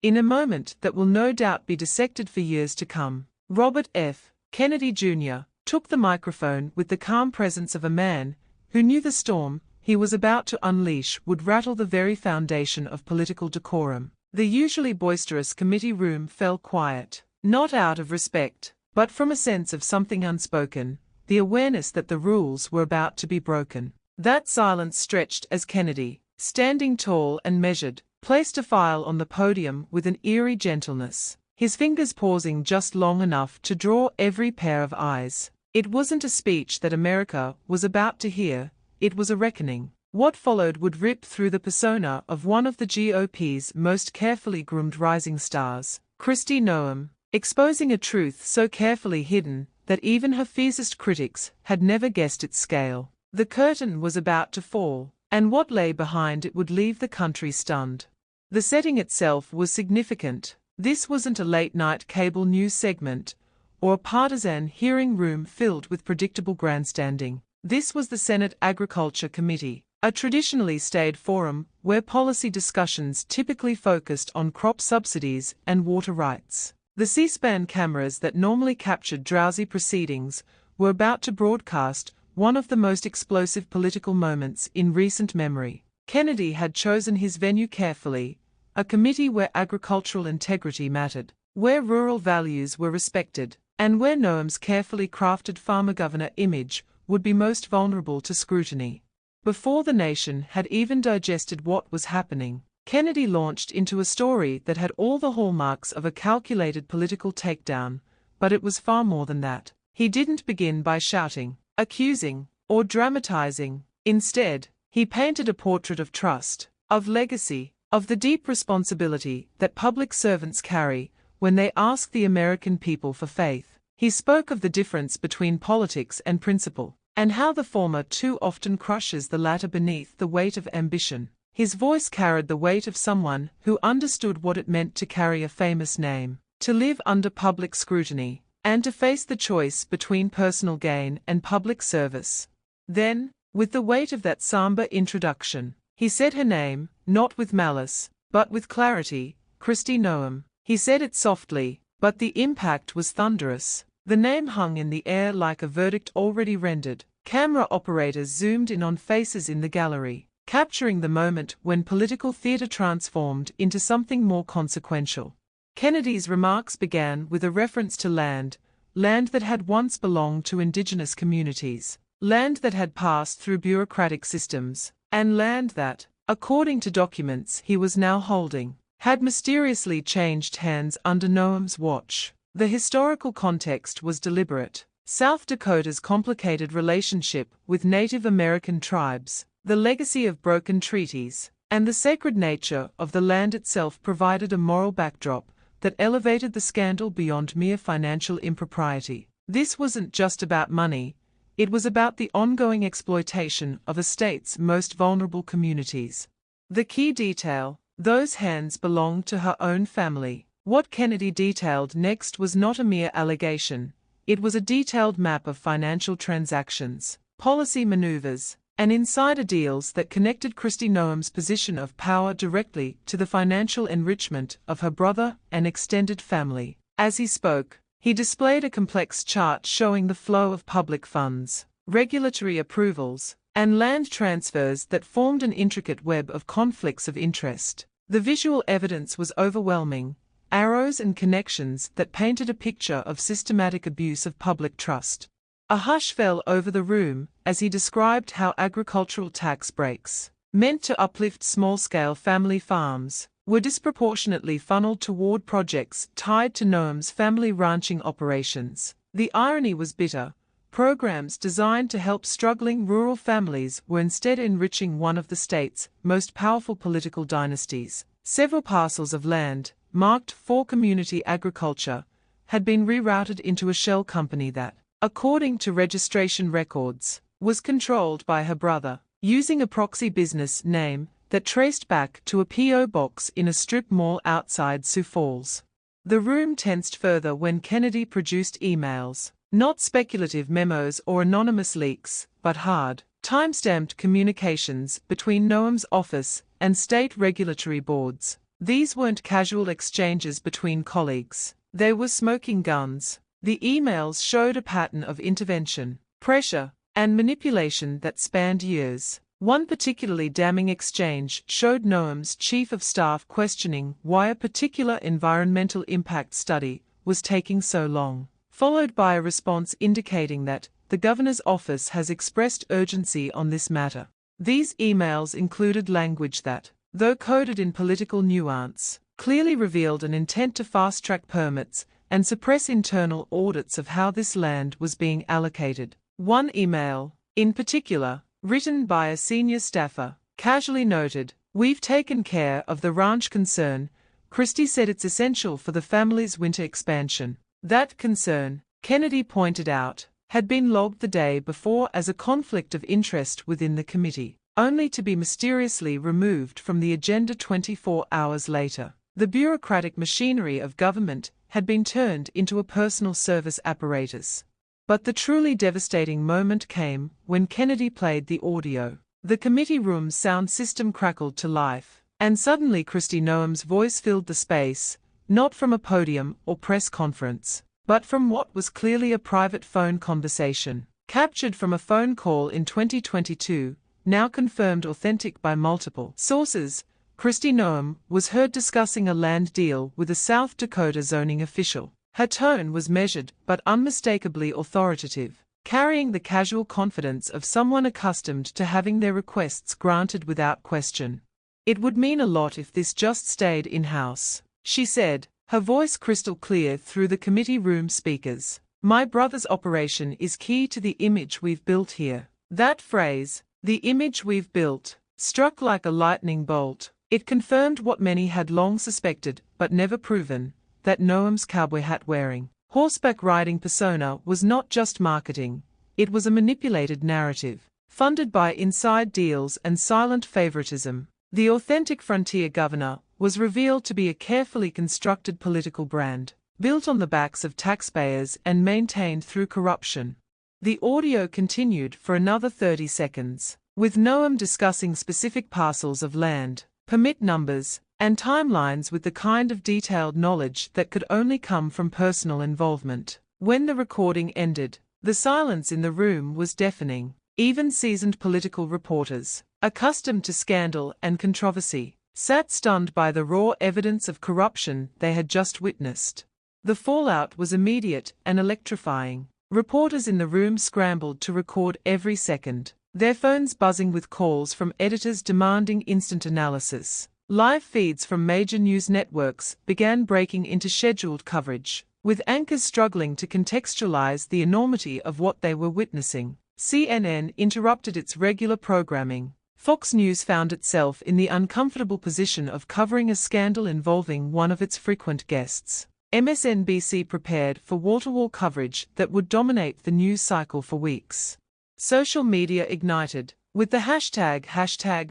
in a moment that will no doubt be dissected for years to come. Robert F. Kennedy Jr. took the microphone with the calm presence of a man who knew the storm he was about to unleash would rattle the very foundation of political decorum. The usually boisterous committee room fell quiet, not out of respect, but from a sense of something unspoken, the awareness that the rules were about to be broken. That silence stretched as Kennedy, standing tall and measured, placed a file on the podium with an eerie gentleness, his fingers pausing just long enough to draw every pair of eyes. It wasn't a speech that America was about to hear, it was a reckoning. What followed would rip through the persona of one of the GOP's most carefully groomed rising stars, Kristi Noem, exposing a truth so carefully hidden that even her fiercest critics had never guessed its scale. The curtain was about to fall, and what lay behind it would leave the country stunned. The setting itself was significant. This wasn't a late-night cable news segment, or a partisan hearing room filled with predictable grandstanding. This was the Senate Agriculture Committee, a traditionally staid forum where policy discussions typically focused on crop subsidies and water rights. The C-SPAN cameras that normally captured drowsy proceedings were about to broadcast one of the most explosive political moments in recent memory. Kennedy had chosen his venue carefully, a committee where agricultural integrity mattered, where rural values were respected, and where Noem's carefully crafted farmer governor image would be most vulnerable to scrutiny. Before the nation had even digested what was happening, Kennedy launched into a story that had all the hallmarks of a calculated political takedown, but it was far more than that. He didn't begin by shouting, accusing, or dramatizing. Instead, he painted a portrait of trust, of legacy, of the deep responsibility that public servants carry when they ask the American people for faith. He spoke of the difference between politics and principle, and how the former too often crushes the latter beneath the weight of ambition. His voice carried the weight of someone who understood what it meant to carry a famous name, to live under public scrutiny, and to face the choice between personal gain and public service. Then, with the weight of that somber introduction, he said her name, not with malice, but with clarity, Kristi Noem. He said it softly, but the impact was thunderous. The name hung in the air like a verdict already rendered. Camera operators zoomed in on faces in the gallery, capturing the moment when political theater transformed into something more consequential. Kennedy's remarks began with a reference to land that had once belonged to indigenous communities, land that had passed through bureaucratic systems, and land that, according to documents he was now holding, had mysteriously changed hands under Noem's watch. The historical context was deliberate. South Dakota's complicated relationship with Native American tribes, the legacy of broken treaties, and the sacred nature of the land itself provided a moral backdrop that elevated the scandal beyond mere financial impropriety. This wasn't just about money, it was about the ongoing exploitation of a state's most vulnerable communities. The key detail: those hands belonged to her own family. What Kennedy detailed next was not a mere allegation, it was a detailed map of financial transactions, policy maneuvers, and insider deals that connected Kristi Noem's position of power directly to the financial enrichment of her brother and extended family. As he spoke, he displayed a complex chart showing the flow of public funds, regulatory approvals, and land transfers that formed an intricate web of conflicts of interest. The visual evidence was overwhelming, arrows and connections that painted a picture of systematic abuse of public trust. A hush fell over the room as he described how agricultural tax breaks, meant to uplift small-scale family farms, were disproportionately funneled toward projects tied to Noem's family ranching operations. The irony was bitter. Programs designed to help struggling rural families were instead enriching one of the state's most powerful political dynasties. Several parcels of land, marked for community agriculture, had been rerouted into a shell company that, according to registration records, was controlled by her brother, using a proxy business name that traced back to a P.O. box in a strip mall outside Sioux Falls. The room tensed further when Kennedy produced emails, not speculative memos or anonymous leaks, but hard, time-stamped communications between Noem's office and state regulatory boards. These weren't casual exchanges between colleagues. They were smoking guns. The emails showed a pattern of intervention, pressure, and manipulation that spanned years. One particularly damning exchange showed Noem's chief of staff questioning why a particular environmental impact study was taking so long, followed by a response indicating that the governor's office has expressed urgency on this matter. These emails included language that, though coded in political nuance, clearly revealed an intent to fast-track permits and suppress internal audits of how this land was being allocated. One email, in particular, written by a senior staffer, casually noted, "We've taken care of the ranch concern. Kristi said it's essential for the family's winter expansion." That concern, Kennedy pointed out, had been logged the day before as a conflict of interest within the committee, only to be mysteriously removed from the agenda 24 hours later. The bureaucratic machinery of government had been turned into a personal service apparatus. But the truly devastating moment came when Kennedy played the audio. The committee room's sound system crackled to life, and suddenly Kristi Noem's voice filled the space, not from a podium or press conference, but from what was clearly a private phone conversation, captured from a phone call in 2022, now confirmed authentic by multiple sources. Kristi Noem was heard discussing a land deal with a South Dakota zoning official. Her tone was measured but unmistakably authoritative, carrying the casual confidence of someone accustomed to having their requests granted without question. "It would mean a lot if this just stayed in-house," she said, her voice crystal clear through the committee room speakers. "My brother's operation is key to the image we've built here." That phrase, "the image we've built," struck like a lightning bolt. It confirmed what many had long suspected but never proven, that Noem's cowboy hat-wearing, horseback-riding persona was not just marketing, it was a manipulated narrative, funded by inside deals and silent favoritism. The authentic frontier governor was revealed to be a carefully constructed political brand, built on the backs of taxpayers and maintained through corruption. The audio continued for another 30 seconds, with Noem discussing specific parcels of land, permit numbers, and timelines with the kind of detailed knowledge that could only come from personal involvement. When the recording ended, the silence in the room was deafening. Even seasoned political reporters, accustomed to scandal and controversy, sat stunned by the raw evidence of corruption they had just witnessed. The fallout was immediate and electrifying. Reporters in the room scrambled to record every second, their phones buzzing with calls from editors demanding instant analysis. Live feeds from major news networks began breaking into scheduled coverage, with anchors struggling to contextualize the enormity of what they were witnessing. CNN interrupted its regular programming. Fox News found itself in the uncomfortable position of covering a scandal involving one of its frequent guests. MSNBC prepared for wall-to-wall coverage that would dominate the news cycle for weeks. Social media ignited, with the hashtag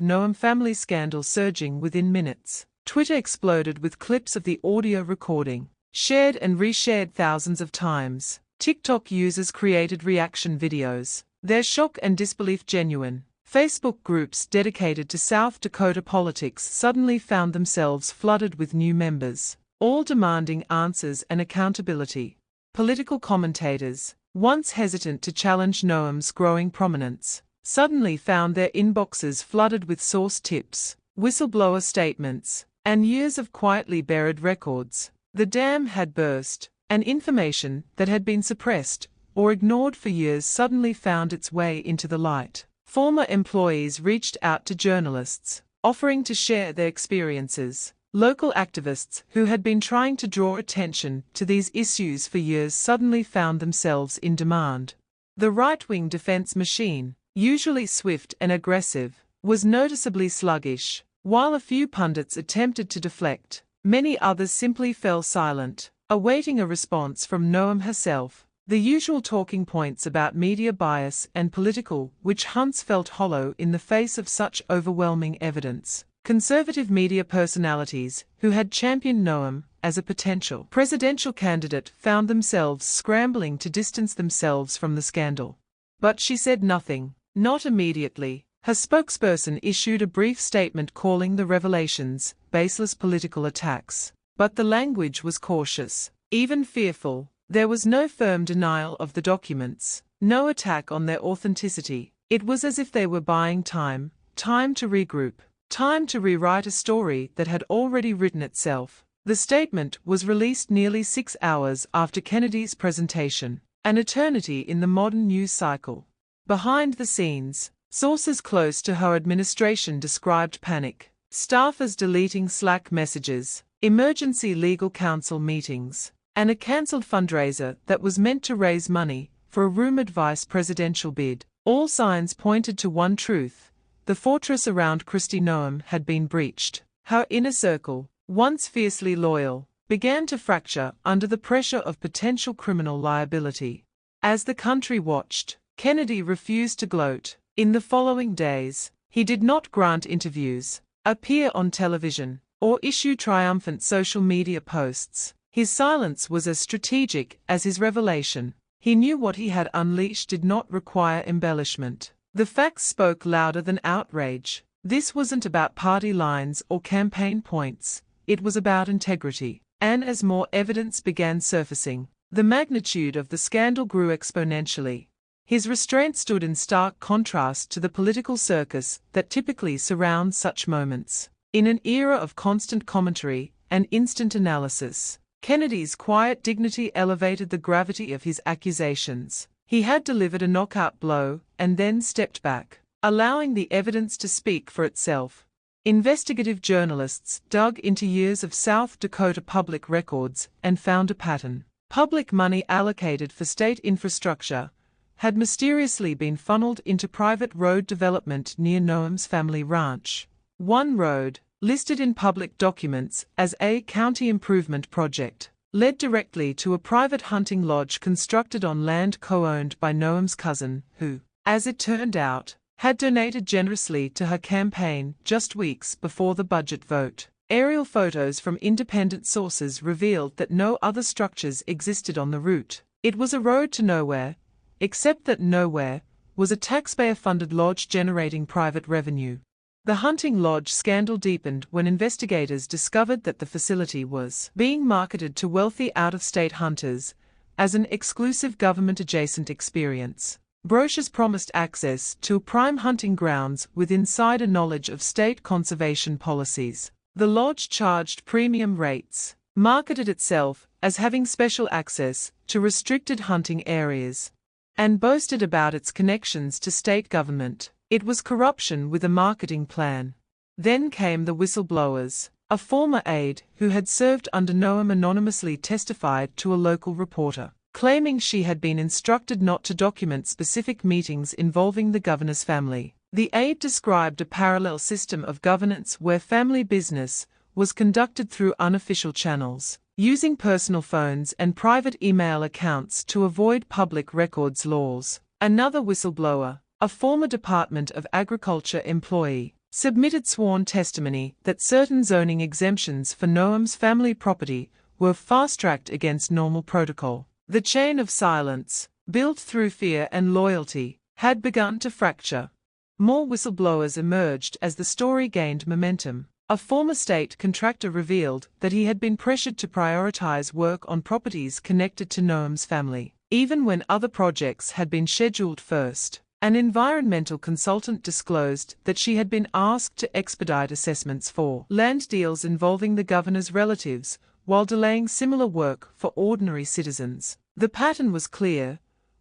#NoemFamilyScandal surging within minutes. Twitter exploded with clips of the audio recording, shared and reshared thousands of times. TikTok users created reaction videos, their shock and disbelief genuine. Facebook groups dedicated to South Dakota politics suddenly found themselves flooded with new members, all demanding answers and accountability. Political commentators, once hesitant to challenge Noem's growing prominence, suddenly found their inboxes flooded with source tips, whistleblower statements, and years of quietly buried records. The dam had burst, and information that had been suppressed or ignored for years suddenly found its way into the light. Former employees reached out to journalists, offering to share their experiences. Local activists who had been trying to draw attention to these issues for years suddenly found themselves in demand. The right-wing defense machine, usually swift and aggressive, was noticeably sluggish. While a few pundits attempted to deflect, many others simply fell silent, awaiting a response from Noem herself. The usual talking points about media bias and political witch hunts felt hollow in the face of such overwhelming evidence. Conservative media personalities who had championed Noem as a potential presidential candidate found themselves scrambling to distance themselves from the scandal. But she said nothing, not immediately. Her spokesperson issued a brief statement calling the revelations baseless political attacks. But the language was cautious, even fearful. There was no firm denial of the documents, no attack on their authenticity. It was as if they were buying time, time to regroup, time to rewrite a story that had already written itself. The statement was released nearly 6 hours after Kennedy's presentation, an eternity in the modern news cycle. Behind the scenes, sources close to her administration described panic, staffers deleting Slack messages, emergency legal counsel meetings, and a cancelled fundraiser that was meant to raise money for a rumored vice presidential bid. All signs pointed to one truth: the fortress around Kristi Noem had been breached. Her inner circle, once fiercely loyal, began to fracture under the pressure of potential criminal liability. As the country watched, Kennedy refused to gloat. In the following days, he did not grant interviews, appear on television, or issue triumphant social media posts. His silence was as strategic as his revelation. He knew what he had unleashed did not require embellishment. The facts spoke louder than outrage. This wasn't about party lines or campaign points. It was about integrity. And as more evidence began surfacing, the magnitude of the scandal grew exponentially. His restraint stood in stark contrast to the political circus that typically surrounds such moments. In an era of constant commentary and instant analysis, Kennedy's quiet dignity elevated the gravity of his accusations. He had delivered a knockout blow and then stepped back, allowing the evidence to speak for itself. Investigative journalists dug into years of South Dakota public records and found a pattern. Public money allocated for state infrastructure had mysteriously been funneled into private road development near Noem's family ranch. One road, listed in public documents as a county improvement project, led directly to a private hunting lodge constructed on land co-owned by Noem's cousin, who, as it turned out, had donated generously to her campaign just weeks before the budget vote. Aerial photos from independent sources revealed that no other structures existed on the route. It was a road to nowhere, except that nowhere was a taxpayer-funded lodge generating private revenue. The hunting lodge scandal deepened when investigators discovered that the facility was being marketed to wealthy out-of-state hunters as an exclusive government-adjacent experience. Brochures promised access to prime hunting grounds with insider knowledge of state conservation policies. The lodge charged premium rates, marketed itself as having special access to restricted hunting areas, and boasted about its connections to state government. It was corruption with a marketing plan. Then came the whistleblowers. A former aide who had served under Noem anonymously testified to a local reporter, claiming she had been instructed not to document specific meetings involving the governor's family. The aide described a parallel system of governance where family business was conducted through unofficial channels, using personal phones and private email accounts to avoid public records laws. Another whistleblower, a former Department of Agriculture employee, submitted sworn testimony that certain zoning exemptions for Noem's family property were fast-tracked against normal protocol. The chain of silence, built through fear and loyalty, had begun to fracture. More whistleblowers emerged as the story gained momentum. A former state contractor revealed that he had been pressured to prioritize work on properties connected to Noem's family, even when other projects had been scheduled first. An environmental consultant disclosed that she had been asked to expedite assessments for land deals involving the governor's relatives, while delaying similar work for ordinary citizens. The pattern was clear.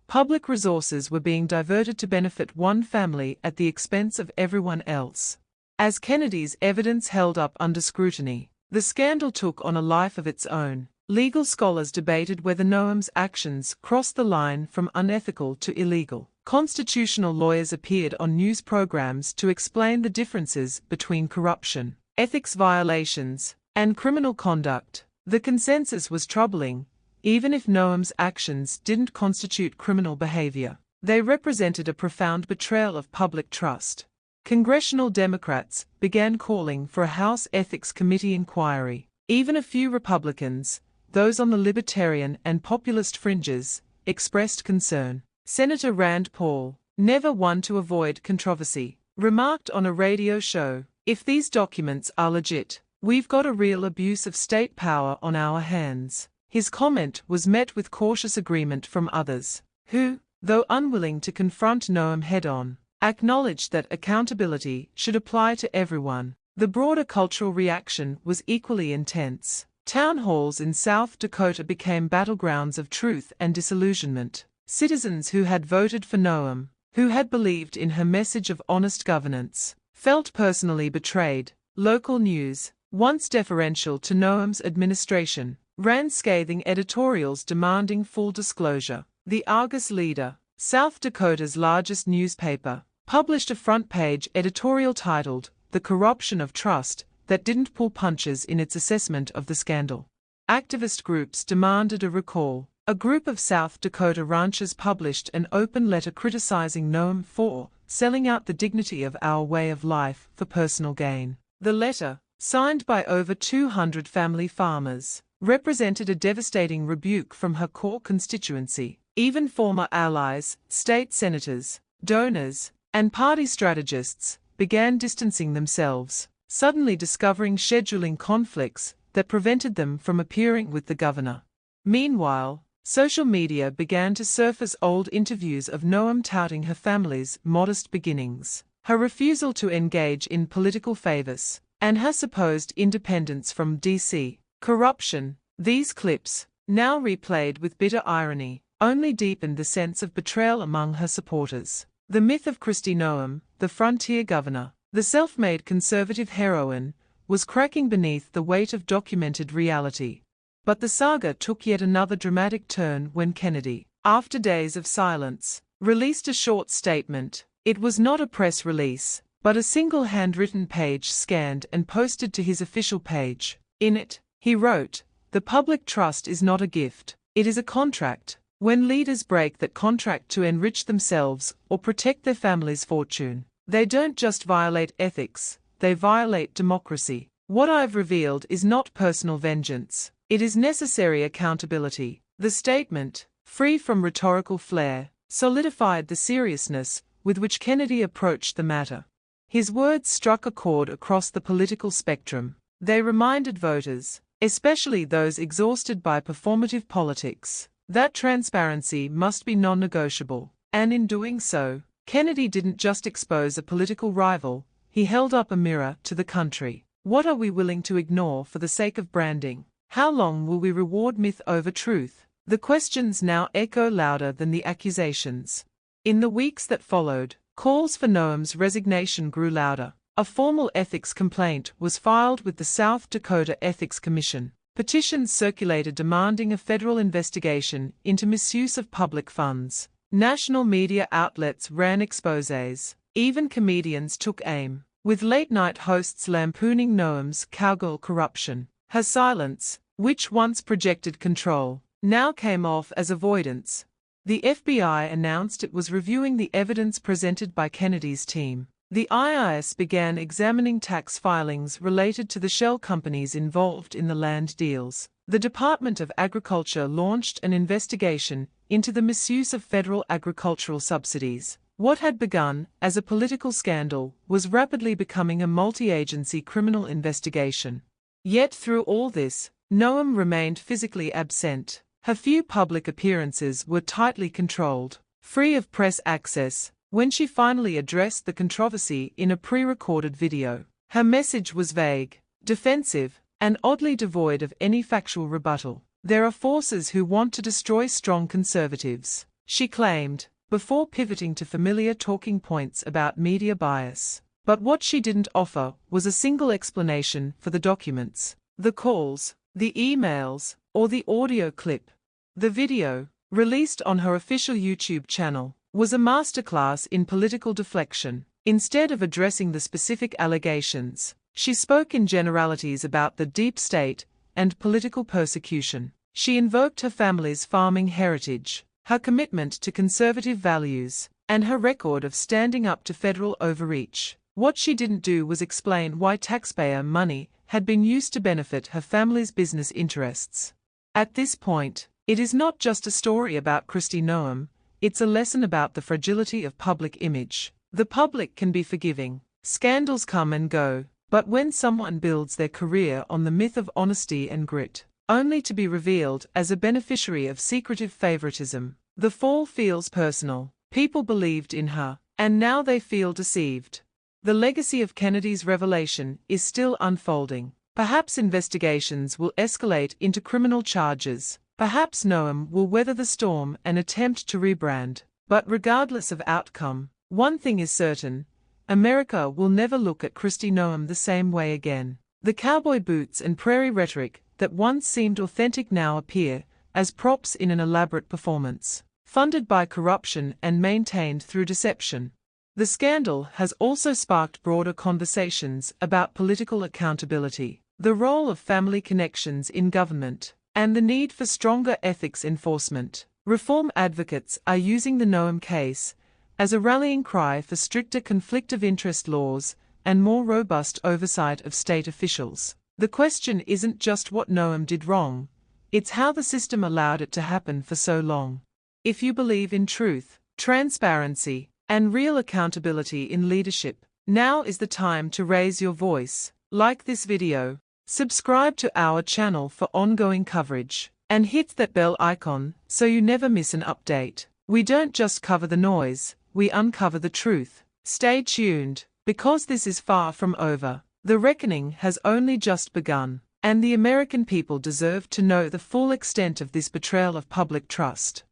Public resources were being diverted to benefit one family at the expense of everyone else. As Kennedy's evidence held up under scrutiny, the scandal took on a life of its own. Legal scholars debated whether Noem's actions crossed the line from unethical to illegal. Constitutional lawyers appeared on news programs to explain the differences between corruption, ethics violations, and criminal conduct. The consensus was troubling. Even if Noem's actions didn't constitute criminal behavior, they represented a profound betrayal of public trust. Congressional Democrats began calling for a House Ethics Committee inquiry. Even a few Republicans, those on the libertarian and populist fringes, expressed concern. Senator Rand Paul, never one to avoid controversy, remarked on a radio show, "If these documents are legit, we've got a real abuse of state power on our hands." His comment was met with cautious agreement from others, who, though unwilling to confront Noem head-on, acknowledged that accountability should apply to everyone. The broader cultural reaction was equally intense. Town halls in South Dakota became battlegrounds of truth and disillusionment. Citizens who had voted for Noem, who had believed in her message of honest governance, felt personally betrayed. Local news, once deferential to Noem's administration, ran scathing editorials demanding full disclosure. The Argus Leader, South Dakota's largest newspaper, published a front-page editorial titled, "The Corruption of Trust," that didn't pull punches in its assessment of the scandal. Activist groups demanded a recall. A group of South Dakota ranchers published an open letter criticizing Noem for selling out the dignity of our way of life for personal gain. The letter, signed by over 200 family farmers, represented a devastating rebuke from her core constituency. Even former allies, state senators, donors, and party strategists began distancing themselves, suddenly discovering scheduling conflicts that prevented them from appearing with the governor. Meanwhile, social media began to surface old interviews of Noem touting her family's modest beginnings, her refusal to engage in political favors, and her supposed independence from D.C. corruption. These clips, now replayed with bitter irony, only deepened the sense of betrayal among her supporters. The myth of Kristi Noem, the frontier governor, the self-made conservative heroine, was cracking beneath the weight of documented reality. But the saga took yet another dramatic turn when Kennedy, after days of silence, released a short statement. It was not a press release, but a single handwritten page scanned and posted to his official page. In it, he wrote, "The public trust is not a gift, it is a contract. When leaders break that contract to enrich themselves or protect their family's fortune, they don't just violate ethics, they violate democracy. What I've revealed is not personal vengeance, it is necessary accountability." The statement, free from rhetorical flair, solidified the seriousness with which Kennedy approached the matter. His words struck a chord across the political spectrum. They reminded voters, especially those exhausted by performative politics, that transparency must be non-negotiable. And in doing so, Kennedy didn't just expose a political rival, he held up a mirror to the country. What are we willing to ignore for the sake of branding? How long will we reward myth over truth? The questions now echo louder than the accusations. In the weeks that followed, calls for Noem's resignation grew louder. A formal ethics complaint was filed with the South Dakota Ethics Commission. Petitions circulated demanding a federal investigation into misuse of public funds. National media outlets ran exposés. Even comedians took aim, with late-night hosts lampooning Noem's cowgirl corruption. Her silence, which once projected control, now came off as avoidance. The FBI announced it was reviewing the evidence presented by Kennedy's team. The IRS began examining tax filings related to the shell companies involved in the land deals. The Department of Agriculture launched an investigation into the misuse of federal agricultural subsidies. What had begun as a political scandal was rapidly becoming a multi-agency criminal investigation. Yet through all this, Noem remained physically absent. Her few public appearances were tightly controlled, free of press access. When she finally addressed the controversy in a pre-recorded video, her message was vague, defensive, and oddly devoid of any factual rebuttal. "There are forces who want to destroy strong conservatives," she claimed, before pivoting to familiar talking points about media bias. But what she didn't offer was a single explanation for the documents, the calls, the emails, or the audio clip. The video, released on her official YouTube channel, was a masterclass in political deflection. Instead of addressing the specific allegations, she spoke in generalities about the deep state and political persecution. She invoked her family's farming heritage, her commitment to conservative values, and her record of standing up to federal overreach. What she didn't do was explain why taxpayer money had been used to benefit her family's business interests. At this point, it is not just a story about Kristi Noem, it's a lesson about the fragility of public image. The public can be forgiving. Scandals come and go, but when someone builds their career on the myth of honesty and grit, only to be revealed as a beneficiary of secretive favoritism, the fall feels personal. People believed in her, and now they feel deceived. The legacy of Kennedy's revelation is still unfolding. Perhaps investigations will escalate into criminal charges. Perhaps Noem will weather the storm and attempt to rebrand. But regardless of outcome, one thing is certain: America will never look at Kristi Noem the same way again. The cowboy boots and prairie rhetoric that once seemed authentic now appear as props in an elaborate performance, funded by corruption and maintained through deception. The scandal has also sparked broader conversations about political accountability, the role of family connections in government, and the need for stronger ethics enforcement. Reform advocates are using the Noem case as a rallying cry for stricter conflict of interest laws and more robust oversight of state officials. The question isn't just what Noem did wrong, it's how the system allowed it to happen for so long. If you believe in truth, transparency, and real accountability in leadership, now is the time to raise your voice. Like this video, subscribe to our channel for ongoing coverage, and hit that bell icon so you never miss an update. We don't just cover the noise, we uncover the truth. Stay tuned, because this is far from over. The reckoning has only just begun, and the American people deserve to know the full extent of this betrayal of public trust.